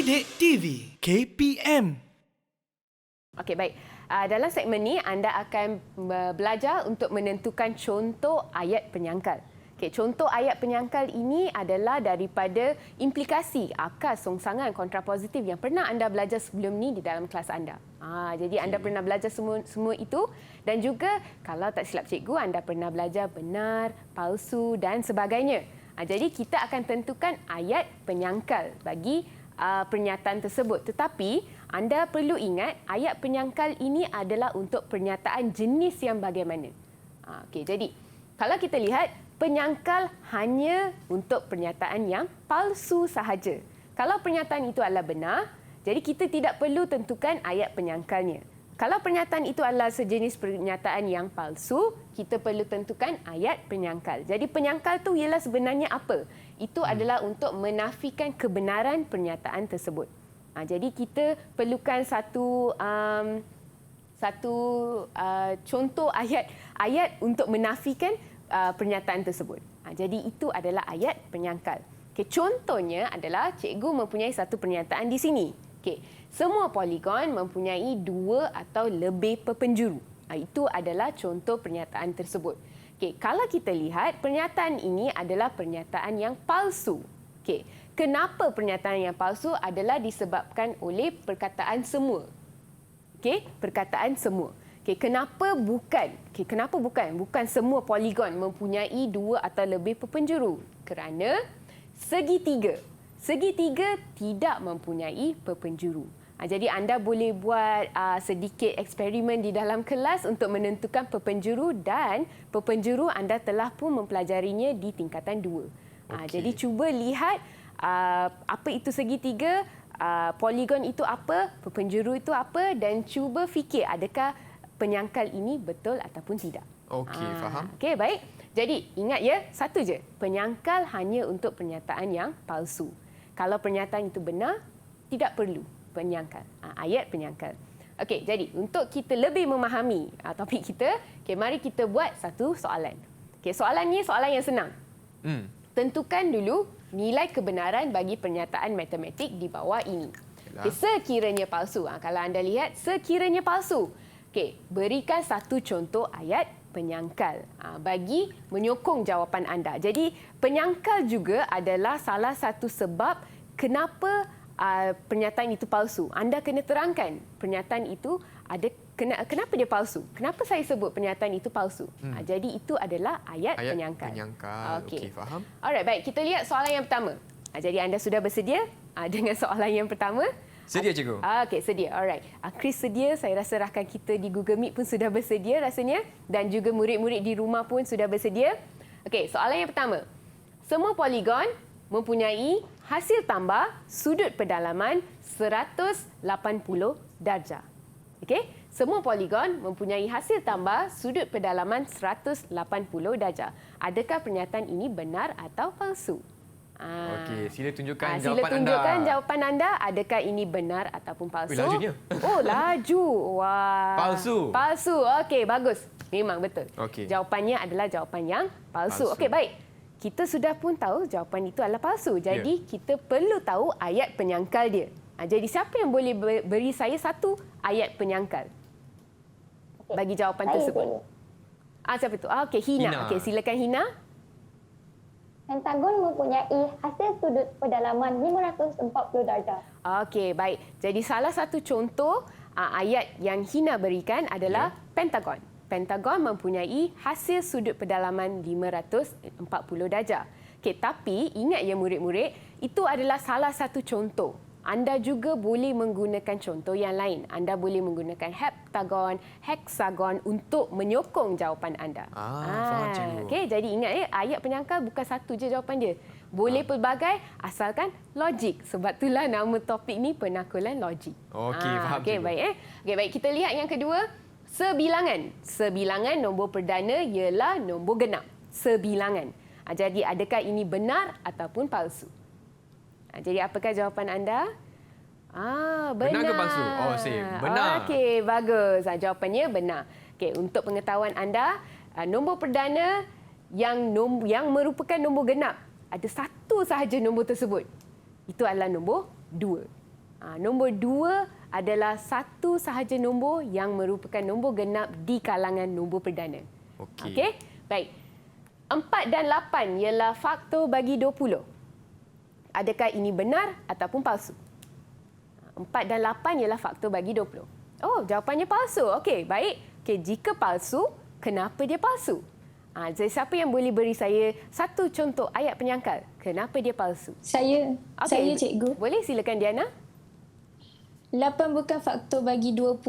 Didik TV KPM. Okey, baik. Dalam segmen ini anda akan belajar untuk menentukan contoh ayat penyangkal. Okey, contoh ayat penyangkal ini adalah daripada implikasi akar songsangan kontrapositif yang pernah anda belajar sebelum ni di dalam kelas anda. Jadi anda pernah belajar semua itu, dan juga kalau tak silap cikgu, anda pernah belajar benar, palsu dan sebagainya. Jadi kita akan tentukan ayat penyangkal bagi pernyataan tersebut. Tetapi anda perlu ingat ayat penyangkal ini adalah untuk pernyataan jenis yang bagaimana. Okey, jadi kalau kita lihat penyangkal hanya untuk pernyataan yang palsu sahaja. Kalau pernyataan itu adalah benar, jadi kita tidak perlu tentukan ayat penyangkalnya. Kalau pernyataan itu adalah sejenis pernyataan yang palsu, kita perlu tentukan ayat penyangkal. Jadi penyangkal itu ialah sebenarnya apa? Itu adalah untuk menafikan kebenaran pernyataan tersebut. Jadi kita perlukan satu contoh ayat untuk menafikan pernyataan tersebut. Jadi itu adalah ayat penyangkal. Contohnya adalah cikgu mempunyai satu pernyataan di sini. Semua poligon mempunyai 2 atau lebih perpenjuru. Itu adalah contoh pernyataan tersebut. Kalau kita lihat, pernyataan ini adalah pernyataan yang palsu. Kenapa pernyataan yang palsu adalah disebabkan oleh perkataan semua. Perkataan semua. Kenapa bukan? Kenapa bukan? Bukan semua poligon mempunyai 2 atau lebih perpenjuru. Kerana segitiga tidak mempunyai perpenjuru. Jadi anda boleh buat sedikit eksperimen di dalam kelas untuk menentukan perpenjuru, dan perpenjuru anda telah pun mempelajarinya di tingkatan 2. Jadi cuba lihat apa itu segitiga, poligon itu apa, perpenjuru itu apa, dan cuba fikir adakah penyangkal ini betul ataupun tidak. Okey, faham. Okey, baik. Jadi ingat ya, satu je, penyangkal hanya untuk pernyataan yang palsu. Kalau pernyataan itu benar, tidak perlu penyangkal, ayat penyangkal. Okey, jadi untuk kita lebih memahami topik kita, mari kita buat satu soalan. Soalan ni soalan yang senang. Tentukan dulu nilai kebenaran bagi pernyataan matematik di bawah ini. Sekiranya palsu. Kalau anda lihat, sekiranya palsu. Berikan satu contoh ayat penyangkal bagi menyokong jawapan anda. Jadi penyangkal juga adalah salah satu sebab kenapa pernyataan itu palsu. Anda kena terangkan pernyataan itu kenapa dia palsu. Kenapa saya sebut pernyataan itu palsu. Jadi itu adalah ayat penyangkal. Okey, faham. Alright, baik. Kita lihat soalan yang pertama. Jadi anda sudah bersedia dengan soalan yang pertama? Sedia, cikgu. Okey, sedia. Alright. Chris sedia. Saya rasa rakan kita di Google Meet pun sudah bersedia rasanya. Dan juga murid-murid di rumah pun sudah bersedia. Okey, soalan yang pertama. Semua poligon mempunyai hasil tambah sudut pedalaman 180 darjah. Semua poligon mempunyai hasil tambah sudut pedalaman 180 darjah. Adakah pernyataan ini benar atau palsu? Okey, sila tunjukkan jawapan anda. Sila tunjukkan jawapan anda. Adakah ini benar ataupun palsu? Lajunya. Oh, laju. Wah. Palsu. Palsu. Okey, bagus. Memang betul. Okey. Jawapannya adalah jawapan yang palsu. Okey, baik. Kita sudah pun tahu jawapan itu adalah palsu. Jadi kita perlu tahu ayat penyangkal dia. Jadi siapa yang boleh beri saya satu ayat penyangkal bagi jawapan tersebut? Siapa itu? Okey, Hina. Okey, silakan Hina. Pentagon mempunyai hasil sudut pedalaman 540 darjah. Okey, baik. Jadi salah satu contoh ayat yang Hina berikan adalah pentagon. Pentagon mempunyai hasil sudut pedalaman 540 darjah. Tapi ingat ya murid-murid, itu adalah salah satu contoh. Anda juga boleh menggunakan contoh yang lain. Anda boleh menggunakan heptagon, heksagon untuk menyokong jawapan anda. Faham, cikgu. Jadi ingat ya, ayat penyangkal bukan satu je jawapan dia. Boleh pelbagai asalkan logik. Sebab itulah nama topik ni penakulan logik. Okey, faham, cikgu. Baik. Baik, kita lihat yang kedua. Sebilangan. Sebilangan nombor perdana ialah nombor genap. Sebilangan. Jadi adakah ini benar ataupun palsu? Jadi apakah jawapan anda? Benar. Benar ke palsu? Benar. Okey, bagus. Jawapannya benar. Untuk pengetahuan anda, nombor perdana yang merupakan nombor genap, ada satu sahaja nombor tersebut. Itu adalah nombor 2. Nombor 2 adalah satu sahaja nombor yang merupakan nombor genap di kalangan nombor perdana. Okey. Okey? Baik. 4 dan 8 ialah faktor bagi 20. Adakah ini benar ataupun palsu? 4 dan 8 ialah faktor bagi 20. Oh, jawapannya palsu. Okey, baik. Okey, jika palsu, kenapa dia palsu? Jadi siapa yang boleh beri saya satu contoh ayat penyangkal? Kenapa dia palsu? Saya cikgu. Boleh, silakan Diana. 8 bukan faktor bagi 20.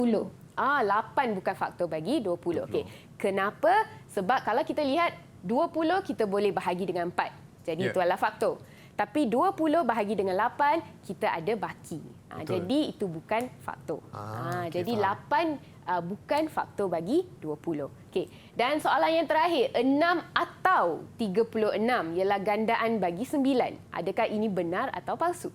8 bukan faktor bagi 20. Okey. Kenapa? Sebab kalau kita lihat 20 kita boleh bahagi dengan 4. Jadi itu adalah faktor. Tapi 20 bahagi dengan 8 kita ada baki. Jadi itu bukan faktor. Okay, jadi 8 bukan faktor bagi 20. Okey. Dan soalan yang terakhir, 6 atau 36 ialah gandaan bagi 9. Adakah ini benar atau palsu?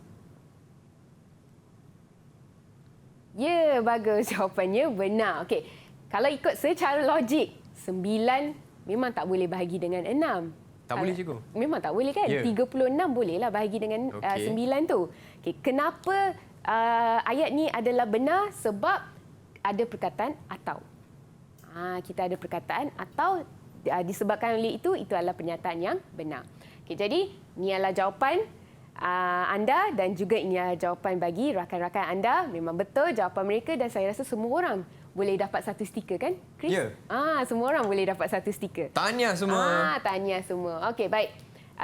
Ya, bagus. Jawapannya benar. Okey. Kalau ikut secara logik, 9 memang tak boleh bahagi dengan 6. Tak boleh, cikgu? Memang tak boleh kan? Ya. 36 bolehlah bahagi dengan 9 tu. Okey, kenapa ayat ni adalah benar? Sebab ada perkataan atau. Kita ada perkataan atau disebabkan oleh itu adalah pernyataan yang benar. Okey, jadi ini adalah jawapan anda dan juga ini adalah jawapan bagi rakan-rakan anda. Memang betul jawapan mereka dan saya rasa semua orang boleh dapat satu stiker kan, Chris? Ya. Semua orang boleh dapat satu stiker. Tahniah semua. Tahniah semua. Okey, baik.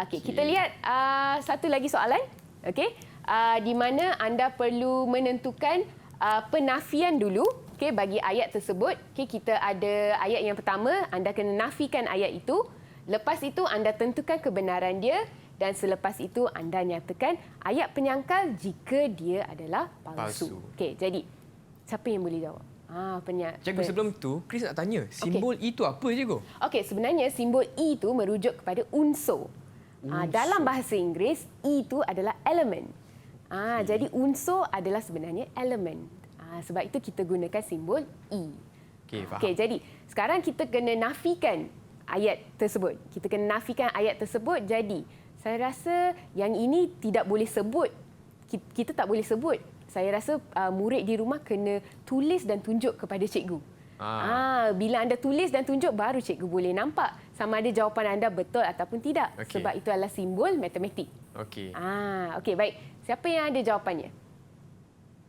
Okey, kita lihat satu lagi soalan. Okey, di mana anda perlu menentukan penafian dulu. Okey, bagi ayat tersebut. Okey, kita ada ayat yang pertama, anda kena nafikan ayat itu. Lepas itu anda tentukan kebenaran dia dan selepas itu anda nyatakan ayat penyangkal jika dia adalah palsu. Okey, jadi siapa yang boleh jawab? Cikgu, sebelum tu, Chris nak tanya, simbol E itu apa, cikgu? Okey, sebenarnya simbol E itu merujuk kepada unsur. Dalam bahasa Inggeris, E itu adalah elemen. Jadi unsur adalah sebenarnya elemen. Sebab itu kita gunakan simbol E. Okey, faham. Okey, jadi sekarang kita kena nafikan ayat tersebut. Kita kena nafikan ayat tersebut. Jadi, saya rasa yang ini tidak boleh sebut. Kita tak boleh sebut. Saya rasa murid di rumah kena tulis dan tunjuk kepada cikgu. Bila anda tulis dan tunjuk, baru cikgu boleh nampak sama ada jawapan anda betul ataupun tidak. Okey. Sebab itu adalah simbol matematik. Okey. Okey, baik. Siapa yang ada jawapannya?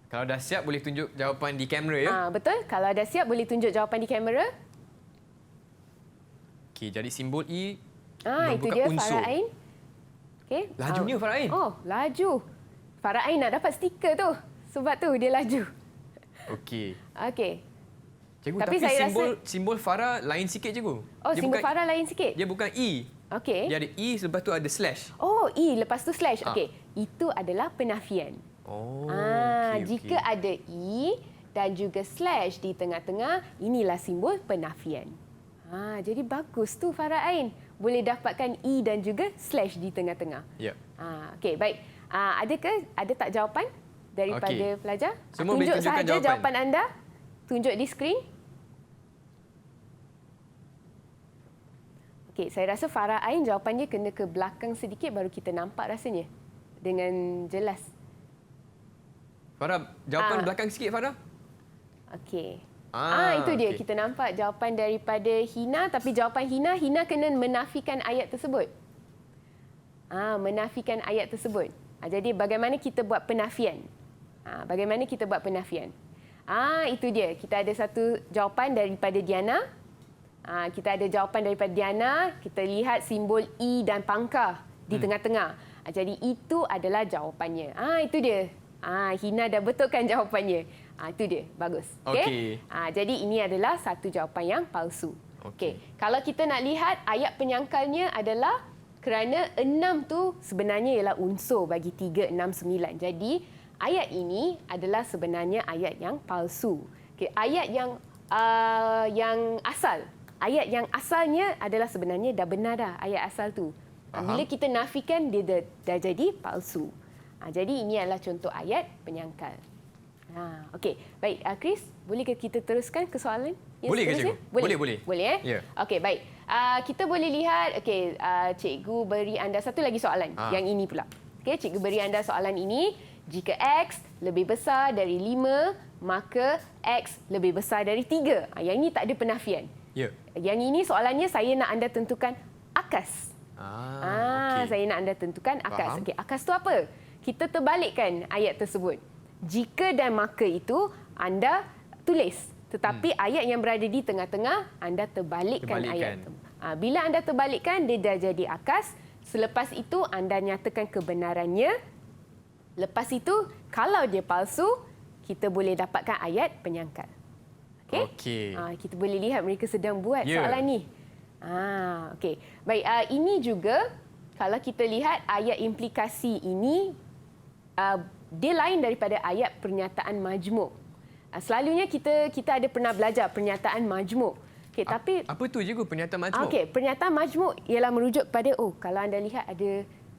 Kalau dah siap, boleh tunjuk jawapan di kamera, ya? Betul. Kalau dah siap, boleh tunjuk jawapan di kamera. Okey, jadi simbol E Itu dia, unsur. Farah Ain. Okey. Lajunya, Farah Ain. Oh, laju. Farah Ain nak dapat stiker tu. Sebab tu dia laju. Okey. Okey. Cikgu, Tapi tapi saya simbol Farah lain sikit, cikgu. Oh, simbol Farah lain sikit? Dia bukan E. Okey. Dia ada E, lepas tu ada slash. Oh, E lepas tu slash. Okey. Itu adalah penafian. Oh, Jika ada E dan juga slash di tengah-tengah, inilah simbol penafian. Jadi bagus tu Farah Ain. Boleh dapatkan E dan juga slash di tengah-tengah. Ya. Okey, baik. Ada tak jawapan daripada pelajar? Semua boleh tunjukkan sahaja jawapan anda. Tunjuk di skrin. Okey, saya rasa Farah Ain jawapannya kena ke belakang sedikit baru kita nampak rasanya dengan jelas. Farah, jawapan belakang sikit, Farah. Okey. Itu dia. okey. Kita nampak jawapan daripada Hina. Tapi jawapan Hina kena menafikan ayat tersebut. Menafikan ayat tersebut. Jadi bagaimana kita buat penafian? Bagaimana kita buat penafian? Itu dia. Kita ada satu jawapan daripada Diana. Kita ada jawapan daripada Diana. Kita lihat simbol E dan pangkah di tengah-tengah. Jadi itu adalah jawapannya. Itu dia. Hina dah betulkan jawapannya. Itu dia. Bagus. Okey. Jadi ini adalah satu jawapan yang palsu. Okey. Kalau kita nak lihat ayat penyangkalnya adalah kerana 6 tu sebenarnya ialah unsur bagi 3, 6, 9. Jadi ayat ini adalah sebenarnya ayat yang palsu. Okey. Ayat yang asal. Ayat yang asalnya adalah sebenarnya dah benar dah ayat asal tu. Bila kita nafikan dia dah jadi palsu. Jadi ini adalah contoh ayat penyangkal. Okey, baik. Chris, boleh ke kita teruskan ke soalan? Boleh ke, cikgu? Boleh. Boleh, Ya. Okey, baik. Kita boleh lihat, cikgu beri anda satu lagi soalan. Yang ini pula. Cikgu beri anda soalan ini. Jika X lebih besar dari 5, maka X lebih besar dari 3. Yang ini tak ada penafian. Ya. Yang ini soalannya saya nak anda tentukan akas. Okey. Saya nak anda tentukan akas. Faham. Okey, akas tu apa? Kita terbalikkan ayat tersebut. Jika dan maka itu anda tulis. Tetapi ayat yang berada di tengah-tengah anda terbalikkan ayat tu. Bila anda terbalikkan, dia dah jadi akas. Selepas itu anda nyatakan kebenarannya. Lepas itu, kalau dia palsu, kita boleh dapatkan ayat penyangkal. Okey. Kita boleh lihat mereka sedang buat Ya. soalan ni. Okey. Baik, ini juga kalau kita lihat ayat implikasi ini, dia lain daripada ayat pernyataan majmuk. Selalunya kita ada pernah belajar pernyataan majmuk. Okey, tapi Apa tu cikgu pernyataan majmuk? okey, pernyataan majmuk ialah merujuk kepada kalau anda lihat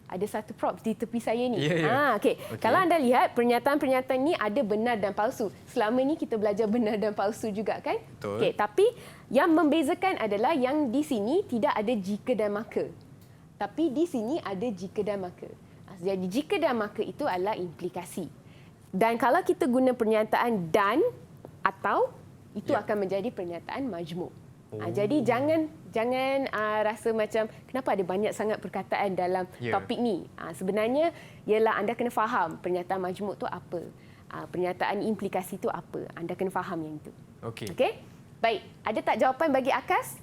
ada satu props di tepi saya ni. Okey. Kalau anda lihat pernyataan-pernyataan ni ada benar dan palsu. Selama ni kita belajar benar dan palsu juga kan? Betul. Okey, tapi yang membezakan adalah yang di sini tidak ada jika dan maka. Tapi di sini ada jika dan maka. Jadi jika dan maka itu adalah implikasi. Dan kalau kita guna pernyataan dan atau itu akan menjadi pernyataan majmuk. Jadi jangan rasa macam kenapa ada banyak sangat perkataan dalam topik ni. Sebenarnya ialah anda kena faham pernyataan majmuk tu apa. Pernyataan implikasi tu apa. Anda kena faham yang itu. Okey. Okey? Baik, ada tak jawapan bagi Akas?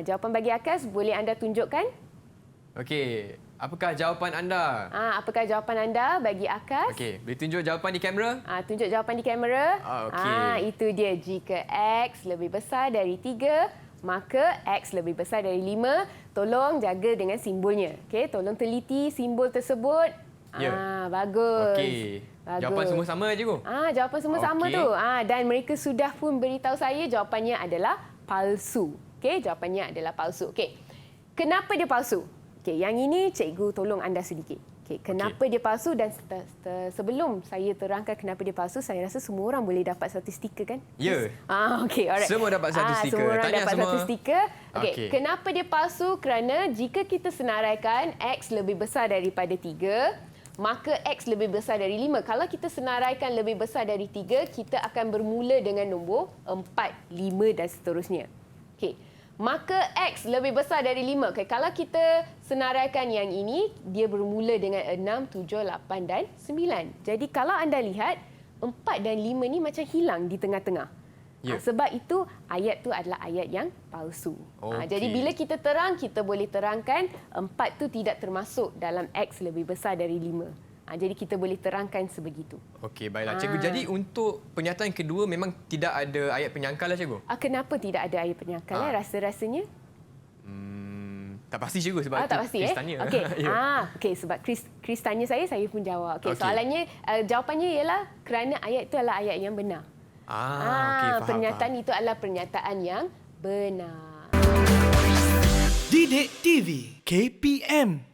Jawapan bagi Akas boleh anda tunjukkan? Okey. Apakah jawapan anda? Apakah jawapan anda bagi Akas? Okey, boleh tunjuk jawapan di kamera? Tunjuk jawapan di kamera. Okey. Itu dia. Jika X lebih besar dari 3, maka X lebih besar dari 5. Tolong jaga dengan simbolnya. Okey, tolong teliti simbol tersebut. Ya. Bagus. Okey. Bagus. Jawapan semua sama cikgu? Jawapan semua sama Okey. tu. Dan mereka sudah pun beritahu saya jawapannya adalah palsu. Okey, jawapannya adalah palsu. Okey. Kenapa dia palsu? Okey, yang ini cikgu tolong anda sedikit. Okey, kenapa dia palsu dan sebelum saya terangkan kenapa dia palsu, saya rasa semua orang boleh dapat satu stiker kan? Ya. Okey, alright. Semua dapat satu stiker. Semua orang Tahniah dapat semua. satu stiker. Okey, Okey. kenapa dia palsu? Kerana jika kita senaraikan X lebih besar daripada 3, maka X lebih besar dari 5. Kalau kita senaraikan lebih besar dari 3, kita akan bermula dengan nombor 4, 5 dan seterusnya. Okey. Maka X lebih besar dari 5. Okay, kalau kita senaraikan yang ini, dia bermula dengan 6, 7, 8 dan 9. Jadi kalau anda lihat, 4 dan 5 ni macam hilang di tengah-tengah. Ya. Sebab itu ayat tu adalah ayat yang palsu. Okey. Jadi bila kita terang, kita boleh terangkan 4 tu tidak termasuk dalam X lebih besar dari 5. Jadi kita boleh terangkan sebegitu. Okey, baiklah. Cikgu, jadi untuk pernyataan kedua memang tidak ada ayat penyangkal lah cikgu? Kenapa tidak ada ayat penyangkal? Rasa-rasanya? Tak pasti cikgu sebab Tak pasti Chris tanya. Okey. Ya. Okey, sebab Chris tanya saya pun jawab. Okey, Okey. soalannya jawapannya ialah kerana ayat itu adalah ayat yang benar. Okey, faham. Pernyataan itu adalah pernyataan yang benar. Didik TV KPM